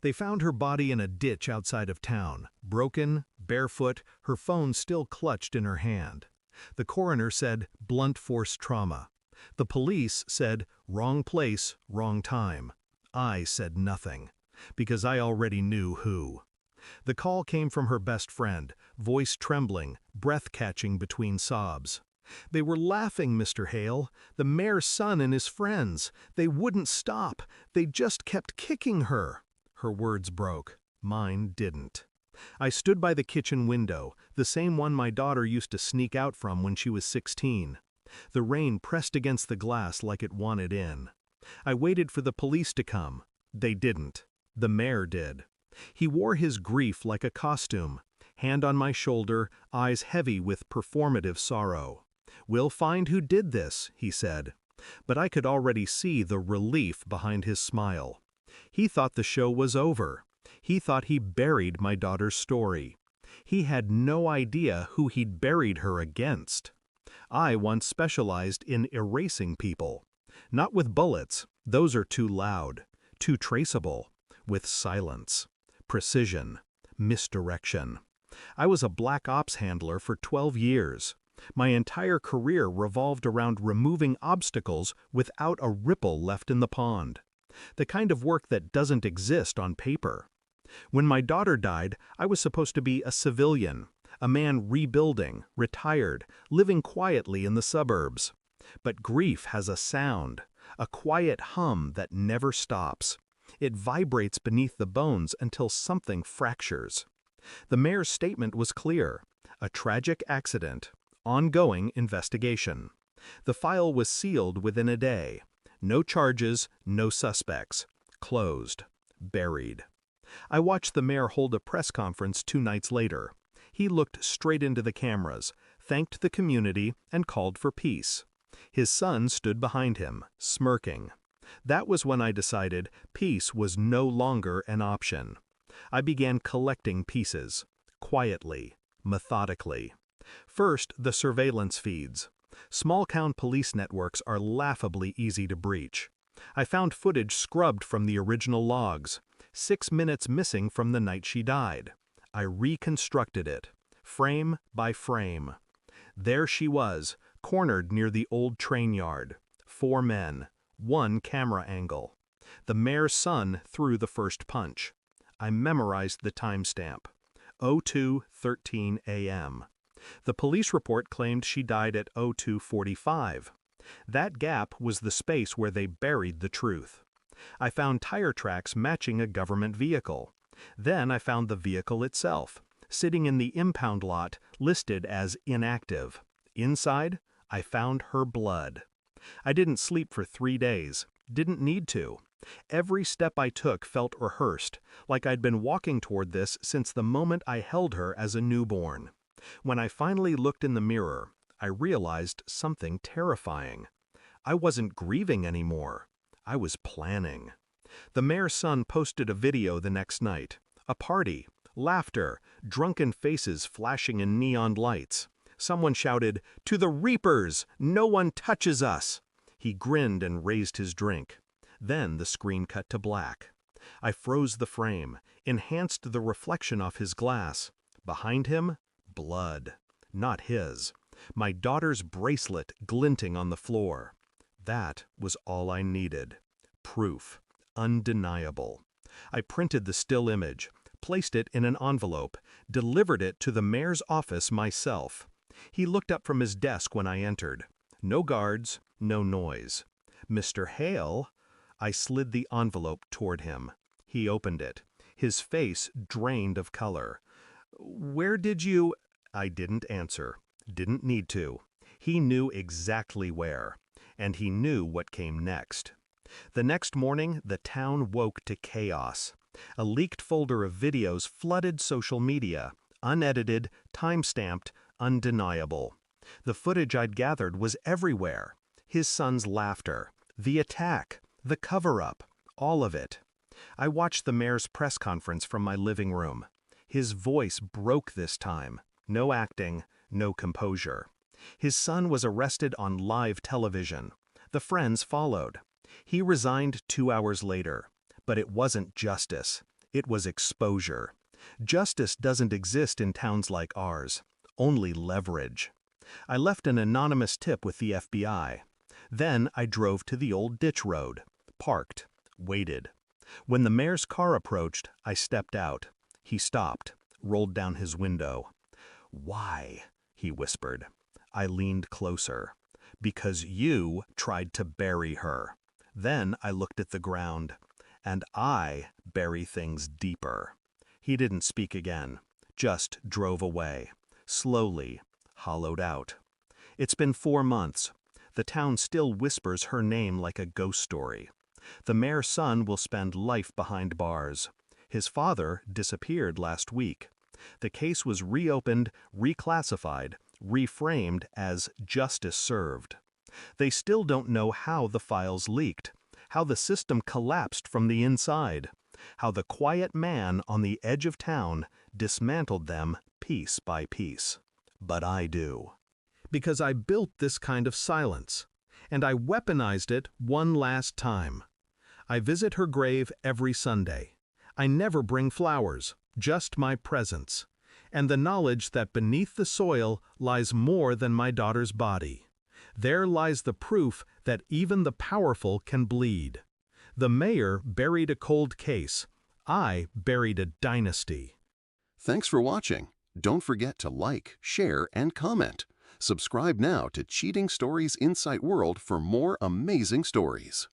They found her body in a ditch outside of town, broken, barefoot, her phone still clutched in her hand. The coroner said blunt force trauma. The police said wrong place, wrong time. I said nothing, because I already knew who. The call came from her best friend, voice trembling, breath catching between sobs. They were laughing, Mr. Hale, the mayor's son and his friends. They wouldn't stop. They just kept kicking her. Her words broke. Mine didn't. I stood by the kitchen window, the same one my daughter used to sneak out from when she was 16. The rain pressed against the glass like it wanted in. I waited for the police to come. They didn't. The mayor did. He wore his grief like a costume, hand on my shoulder, eyes heavy with performative sorrow. "We'll find who did this," he said. But I could already see the relief behind his smile. He thought the show was over. He thought he buried my daughter's story. He had no idea who he'd buried her against. I once specialized in erasing people. Not with bullets, those are too loud, too traceable. With silence, precision, misdirection. I was a black ops handler for 12 years. My entire career revolved around removing obstacles without a ripple left in the pond. The kind of work that doesn't exist on paper. When my daughter died, I was supposed to be a civilian, a man rebuilding, retired, living quietly in the suburbs. But grief has a sound, a quiet hum that never stops. It vibrates beneath the bones until something fractures. The mayor's statement was clear: a tragic accident, ongoing investigation. The file was sealed within a day. No charges, no suspects. Closed. Buried. I watched the mayor hold a press conference 2 nights later. He looked straight into the cameras, thanked the community, and called for peace. His son stood behind him, smirking. That was when I decided peace was no longer an option. I began collecting pieces, quietly, methodically. First, the surveillance feeds. Small-town police networks are laughably easy to breach. I found footage scrubbed from the original logs, 6 minutes missing from the night she died. I reconstructed it, frame by frame. There she was, cornered near the old train yard. 4 men, 1 camera angle. The mayor's son threw the first punch. I memorized the timestamp, 02:13 a.m. The police report claimed she died at 02:45. That gap was the space where they buried the truth. I found tire tracks matching a government vehicle. Then I found the vehicle itself, sitting in the impound lot, listed as inactive. Inside, I found her blood. I didn't sleep for 3 days, didn't need to. Every step I took felt rehearsed, like I'd been walking toward this since the moment I held her as a newborn. When I finally looked in the mirror, I realized something terrifying. I wasn't grieving anymore. I was planning. The mayor's son posted a video the next night. A party, laughter, drunken faces flashing in neon lights. Someone shouted, "To the Reapers! No one touches us!" He grinned and raised his drink. Then the screen cut to black. I froze the frame, enhanced the reflection off his glass. Behind him, blood. Not his. My daughter's bracelet glinting on the floor. That was all I needed. Proof. Undeniable. I printed the still image, placed it in an envelope, delivered it to the mayor's office myself. He looked up from his desk when I entered. No guards, no noise. "Mr. Hale?" I slid the envelope toward him. He opened it, his face drained of color. "Where did you—" I didn't answer. Didn't need to. He knew exactly where. And he knew what came next. The next morning, the town woke to chaos. A leaked folder of videos flooded social media, unedited, time-stamped, undeniable. The footage I'd gathered was everywhere. His son's laughter, the attack, the cover-up, all of it. I watched the mayor's press conference from my living room. His voice broke this time. No acting, no composure. His son was arrested on live television. The friends followed. He resigned 2 hours later. But it wasn't justice. It was exposure. Justice doesn't exist in towns like ours, only leverage. I left an anonymous tip with the FBI. Then I drove to the old ditch road, parked, waited. When the mayor's car approached, I stepped out. He stopped, rolled down his window. "Why?" he whispered. I leaned closer. "Because you tried to bury her." Then I looked at the ground. "And I bury things deeper." He didn't speak again, just drove away, slowly, hollowed out. It's been 4 months. The town still whispers her name like a ghost story. The mayor's son will spend life behind bars. His father disappeared last week. The case was reopened, reclassified, reframed as justice served. They still don't know how the files leaked, how the system collapsed from the inside, how the quiet man on the edge of town dismantled them piece by piece. But I do. Because I built this kind of silence, and I weaponized it one last time. I visit her grave every Sunday. I never bring flowers, just my presence, and the knowledge that beneath the soil lies more than my daughter's body. There lies the proof that even the powerful can bleed. The mayor buried a cold case. I buried a dynasty. Thanks for watching. Don't forget to like, share, and comment. Subscribe now to Cheating Stories Insight World for more amazing stories.